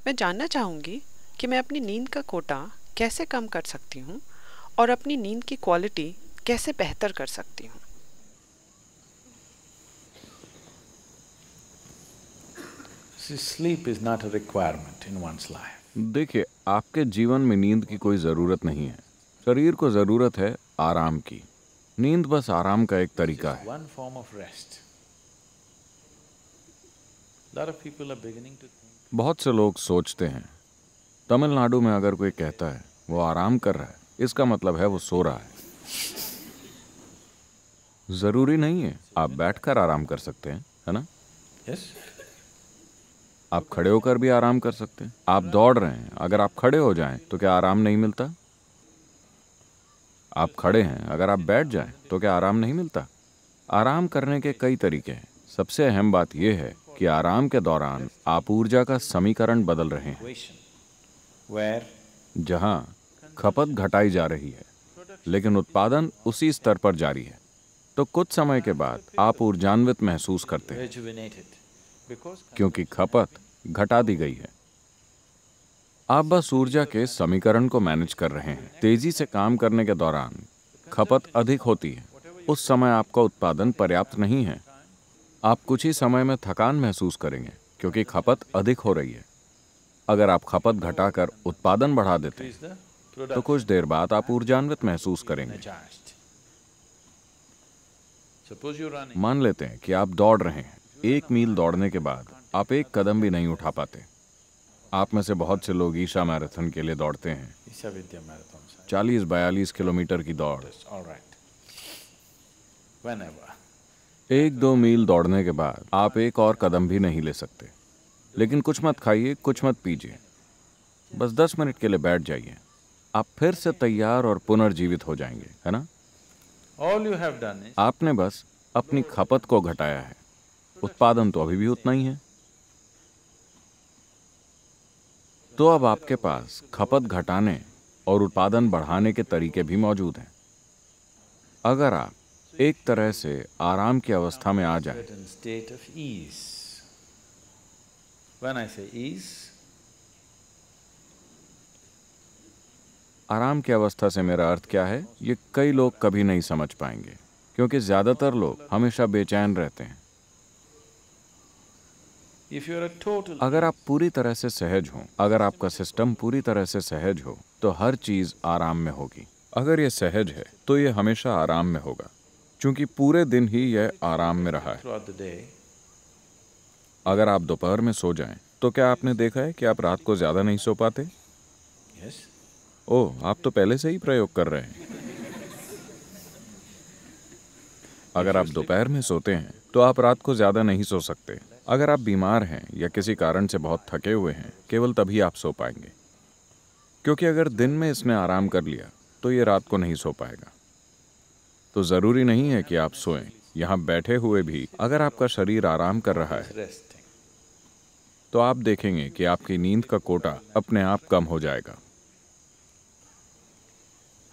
मैं जानना चाहूँगी कि मैं अपनी नींद का कोटा कैसे कम कर सकती हूँ और अपनी नींद की क्वालिटी कैसे बेहतर कर सकती हूँ। See, sleep is not a requirement in one's life. देखिए, आपके जीवन में नींद की कोई ज़रूरत नहीं है। शरीर को ज़रूरत है आराम की। नींद बस आराम का एक तरीका It's है। one form of rest. Lot of people are beginning to think. बहुत से लोग सोचते हैं, तमिलनाडु में अगर कोई कहता है वो आराम कर रहा है, इसका मतलब है वो सो रहा है। ज़रूरी नहीं है, आप बैठकर आराम कर सकते हैं, है ना? Yes? आप खड़े होकर भी आराम कर सकते हैं। आप दौड़ रहे हैं, अगर आप खड़े हो जाएं तो क्या आराम नहीं मिलता? आप खड़े हैं, अगर आप बैठ जाएं तो क्या आराम नहीं मिलता? आराम करने के कई तरीके हैं। सबसे अहम बात यह है कि आराम के दौरान आप ऊर्जा का समीकरण बदल रहे हैं, Where जहां खपत घटाई जा रही है लेकिन उत्पादन उसी स्तर पर जारी है। तो कुछ समय के बाद आप ऊर्जान्वित महसूस करते हैं rejuvenated. Because क्योंकि खपत घटा दी गई है। आप बस ऊर्जा के समीकरण को मैनेज कर रहे हैं। तेजी से काम करने के दौरान खपत अधिक होती है। उस समय आपका उत्पादन पर्याप्त नहीं है। आप कुछ ही समय में थकान महसूस करेंगे क्योंकि खपत अधिक हो रही है। अगर आप खपत घटाकर उत्पादन बढ़ा देते हैं is the तो product कुछ देर बाद आप ऊर्जान्वित महसूस करेंगे। energized. Suppose you're running. मान लेते हैं कि आप दौड़ रहे हैं। 1 मील दौड़ने के बाद आप एक कदम भी नहीं उठा पाते। आप में से बहुत से लोग ईशा मैराथन के लिए दौड़ते हैं, Isha Vidya Marathon. 40-42 किलोमीटर की दौड़। All right. Whenever. 1-2 मील दौड़ने के बाद आप एक और कदम भी नहीं ले सकते। लेकिन कुछ मत खाइए, कुछ मत पीजिए, बस 10 मिनट के लिए बैठ जाइए। आप फिर से तैयार और पुनर्जीवित हो जाएंगे, है ना? All you have done is आपने बस अपनी खपत को घटाया है, उत्पादन तो अभी भी उतना ही है। तो अब आपके पास खपत घटाने और उत्पादन बढ़ाने के तरीके भी मौजूद हैं। अगर आप एक तरह से आराम की अवस्था में आ जाएं, certain state of ease. When I say ease, आराम की अवस्था से मेरा अर्थ क्या है, ये कई लोग कभी नहीं समझ पाएंगे क्योंकि ज्यादातर लोग हमेशा बेचैन रहते हैं। if you're a total अगर आप पूरी तरह से सहज हों, अगर आपका सिस्टम पूरी तरह से सहज हो, तो हर चीज आराम में होगी। अगर ये सहज है तो ये हमेशा आराम में होगा, क्योंकि पूरे दिन ही यह आराम में रहा है। throughout the day, अगर आप दोपहर में सो जाएं, तो क्या आपने देखा है कि आप रात को ज्यादा नहीं सो पाते? yes, ओह, आप तो पहले से ही प्रयोग कर रहे हैं। अगर आप दोपहर में सोते हैं तो आप रात को ज्यादा नहीं सो सकते। अगर आप बीमार हैं या किसी कारण से बहुत थके हुए हैं, केवल तभी आप सो पाएंगे, क्योंकि अगर दिन में इसने आराम कर लिया तो ये रात को नहीं सो पाएगा। तो जरूरी नहीं है कि आप सोएं। यहाँ बैठे हुए भी अगर आपका शरीर आराम कर रहा है resting. तो आप देखेंगे कि आपकी नींद का कोटा अपने आप कम हो जाएगा।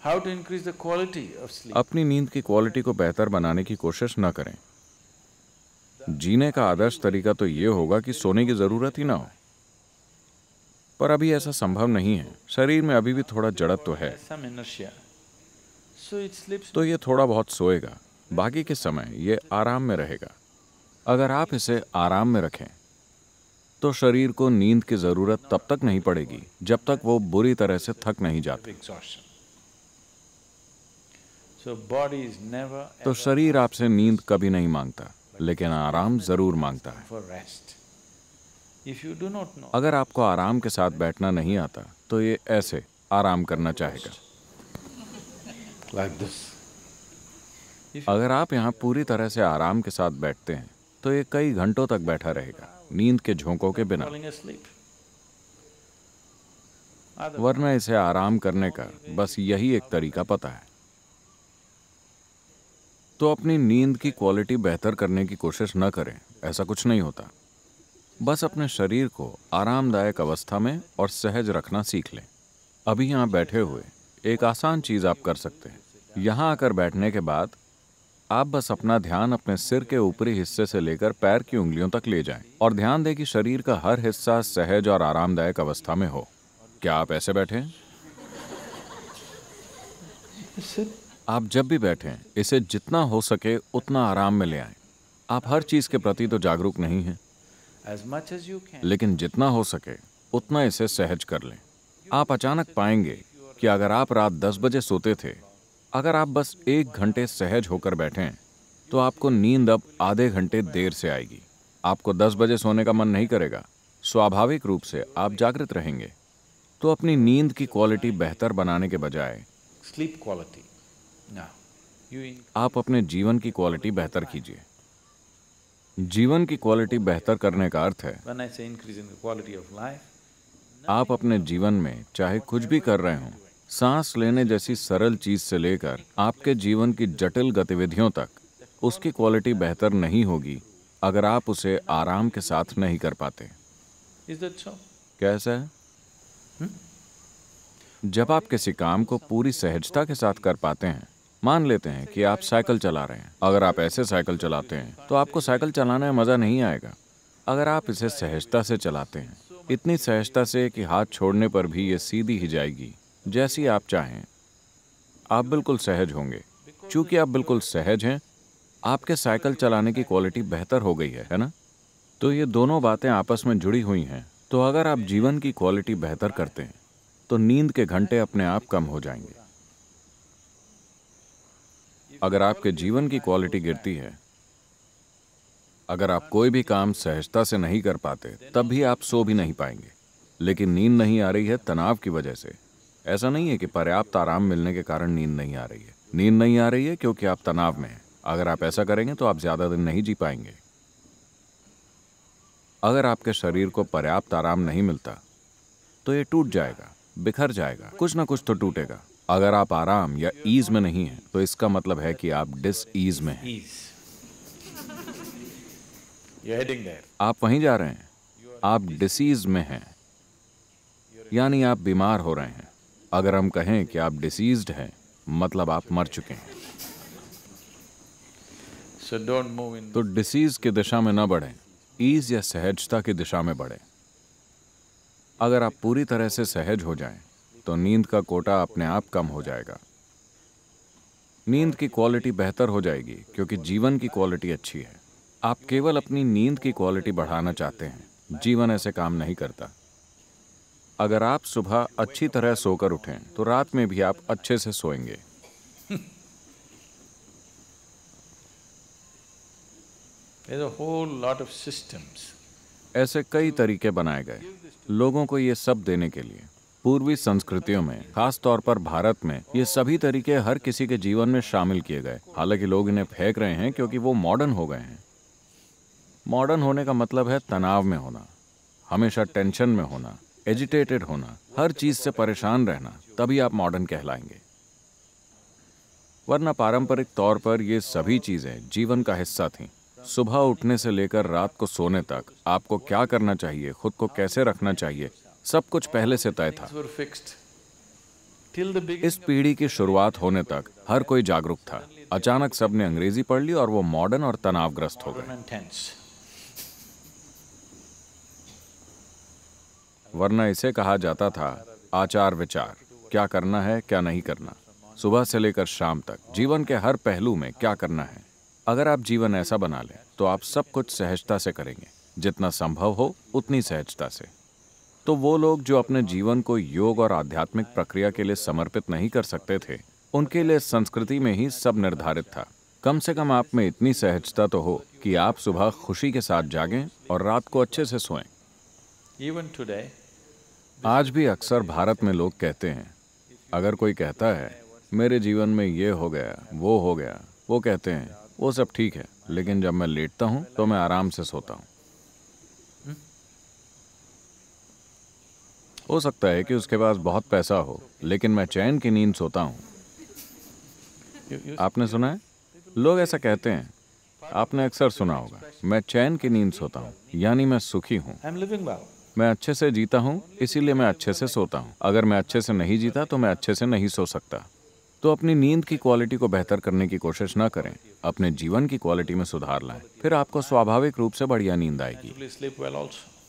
How to increase the quality of sleep? अपनी नींद की क्वालिटी को बेहतर बनाने की कोशिश न करें। जीने का आदर्श तरीका तो ये होगा कि सोने की जरूरत ही ना हो, पर अभी ऐसा संभव नहीं है। शरीर में अभी भी थोड़ा जड़त्व तो है, Some inertia. So it sleeps. तो ये थोड़ा बहुत सोएगा, बाकी के समय ये आराम में रहेगा। अगर आप इसे आराम में रखें तो शरीर को नींद की जरूरत तब तक नहीं पड़ेगी जब तक वो बुरी तरह से थक नहीं जाता। Exhaustion. So body is never तो ever शरीर आपसे नींद कभी नहीं मांगता, लेकिन आराम जरूर मांगता है। for rest. If you do not know, अगर आपको आराम के साथ बैठना नहीं आता तो ये ऐसे आराम करना चाहेगा। like this. अगर आप यहाँ पूरी तरह से आराम के साथ बैठते हैं तो ये कई घंटों तक बैठा रहेगा, नींद के झोंकों के बिना। Falling asleep. वरना इसे आराम करने का बस यही एक तरीका पता है। तो अपनी नींद की क्वालिटी बेहतर करने की कोशिश न करें, ऐसा कुछ नहीं होता। बस अपने शरीर को आरामदायक अवस्था में और सहज रखना सीख लें। अभी यहाँ बैठे हुए एक आसान चीज आप कर सकते हैं। यहाँ आकर बैठने के बाद आप बस अपना ध्यान अपने सिर के ऊपरी हिस्से से लेकर पैर की उंगलियों तक ले जाएं और ध्यान दें कि शरीर का हर हिस्सा सहज और आरामदायक अवस्था में हो। क्या आप ऐसे बैठे हैं? आप जब भी बैठें, इसे जितना हो सके उतना आराम में ले आएं। आप हर चीज के प्रति तो जागरूक नहीं हैं, लेकिन जितना हो सके उतना इसे सहज कर लें। आप अचानक पाएंगे कि अगर आप रात 10 बजे सोते थे, अगर आप बस 1 घंटे सहज होकर बैठें, तो आपको नींद अब आधे घंटे देर से आएगी। आपको 10 बजे सोने का मन नहीं करेगा, स्वाभाविक रूप से आप जागृत रहेंगे। तो अपनी नींद की क्वालिटी बेहतर बनाने के बजाय Sleep quality. Now, आप अपने जीवन की क्वालिटी बेहतर कीजिए। जीवन की क्वालिटी बेहतर करने का अर्थ है when I say increase in the quality of life, आप अपने जीवन में चाहे कुछ भी कर रहे हों, सांस लेने जैसी सरल चीज से लेकर आपके जीवन की जटिल गतिविधियों तक, उसकी क्वालिटी बेहतर नहीं होगी अगर आप उसे आराम के साथ नहीं कर पाते। is that so? कैसा है? जब आप किसी काम को पूरी सहजता के साथ कर पाते हैं, मान लेते हैं कि आप साइकिल चला रहे हैं। अगर आप ऐसे साइकिल चलाते हैं तो आपको साइकिल चलाने में मजा नहीं आएगा। अगर आप इसे सहजता से चलाते हैं, इतनी सहजता से कि हाथ छोड़ने पर भी ये सीधी ही जाएगी जैसी आप चाहें, आप बिल्कुल सहज होंगे। चूंकि आप बिल्कुल सहज हैं, आपके साइकिल चलाने की क्वालिटी बेहतर हो गई है ना? तो ये दोनों बातें आपस में जुड़ी हुई हैं। तो अगर आप जीवन की क्वालिटी बेहतर करते हैं, तो नींद के घंटे अपने आप कम हो जाएंगे। अगर आपके जीवन की क्वालिटी गिरती है, अगर आप कोई भी काम सहजता से नहीं कर पाते, तब भी आप सो भी नहीं पाएंगे। लेकिन नींद नहीं आ रही है तनाव की वजह से। ऐसा नहीं है कि पर्याप्त आराम मिलने के कारण नींद नहीं आ रही है। नींद नहीं आ रही है क्योंकि आप तनाव में हैं। अगर आप ऐसा करेंगे तो आप ज्यादा दिन नहीं जी पाएंगे। अगर आपके शरीर को पर्याप्त आराम नहीं मिलता, तो ये टूट जाएगा, बिखर जाएगा, कुछ ना कुछ तो टूटेगा। अगर आप आराम या ईज में नहीं हैं, तो इसका मतलब है कि आप डिस ईज में हैं। Ease. You're heading there. आप वहीं जा रहे हैं, आप डिसीज में हैं, यानी आप बीमार हो रहे हैं। अगर हम कहें कि आप डिसीज्ड हैं, मतलब आप मर चुके हैं। So don't move in. तो डिसीज की दिशा में न बढ़ें, ईज या सहजता की दिशा में बढ़ें। अगर आप पूरी तरह से सहज हो जाएं, तो नींद का कोटा अपने आप कम हो जाएगा। नींद की क्वालिटी बेहतर हो जाएगी क्योंकि जीवन की क्वालिटी अच्छी है। आप केवल अपनी नींद की क्वालिटी बढ़ाना चाहते हैं। जीवन ऐसे काम नहीं करता। अगर आप सुबह अच्छी तरह सोकर उठें, तो रात में भी आप अच्छे से सोएंगे। There's a whole lot of systems. ऐसे कई तरीके बनाए गए लोगों को ये सब देने के लिए। पूर्वी संस्कृतियों में, खास तौर पर भारत में, ये सभी तरीके हर किसी के जीवन में शामिल किए गए। हालांकि लोग इन्हें फेंक रहे हैं क्योंकि वो मॉडर्न हो गए हैं। मॉडर्न होने का मतलब है तनाव में होना, हमेशा टेंशन में होना, एजिटेटेड होना, हर चीज से परेशान रहना, तभी आप मॉडर्न कहलाएंगे। वरना पारंपरिक तौर पर ये सभी चीजें जीवन का हिस्सा थीं। सुबह उठने से लेकर रात को सोने तक आपको क्या करना चाहिए, खुद को कैसे रखना चाहिए, सब कुछ पहले से तय था। Things were fixed. Till the beginning इस पीढ़ी की शुरुआत होने तक हर कोई जागरूक था। अचानक सबने अंग्रेजी पढ़ ली और वो मॉडर्न और तनावग्रस्त हो गए। and tense. वरना इसे कहा जाता था आचार विचार, क्या करना है क्या नहीं करना, सुबह से लेकर शाम तक जीवन के हर पहलू में क्या करना है। अगर आप जीवन ऐसा बना लें, तो आप सब कुछ सहजता से करेंगे, जितना संभव हो उतनी सहजता से। तो वो लोग जो अपने जीवन को योग और आध्यात्मिक प्रक्रिया के लिए समर्पित नहीं कर सकते थे, उनके लिए संस्कृति में ही सब निर्धारित था। कम से कम आप में इतनी सहजता तो हो कि आप सुबह खुशी के साथ जागें और रात को अच्छे से सोएं। Even today, आज भी अक्सर भारत में लोग कहते हैं, अगर कोई कहता है मेरे जीवन में ये हो गया वो हो गया, वो कहते हैं वो सब ठीक है, लेकिन जब मैं लेटता हूं तो मैं आराम से सोता हूं। हो सकता है कि उसके पास बहुत पैसा हो, लेकिन मैं चैन की नींद सोता हूं। आपने सुना है? लोग ऐसा कहते हैं। आपने अक्सर सुना होगा, मैं चैन की नींद सोता हूं, यानी मैं सुखी हूं। I'm living well. मैं अच्छे से जीता हूं, इसीलिए मैं अच्छे से सोता हूं। अगर मैं अच्छे से नहीं जीता तो मैं अच्छे से नहीं सो सकता। तो अपनी नींद की क्वालिटी को बेहतर करने की कोशिश ना करें, अपने जीवन की क्वालिटी में सुधार लाएं, फिर आपको स्वाभाविक रूप से बढ़िया नींद आएगी। Naturally sleep well also.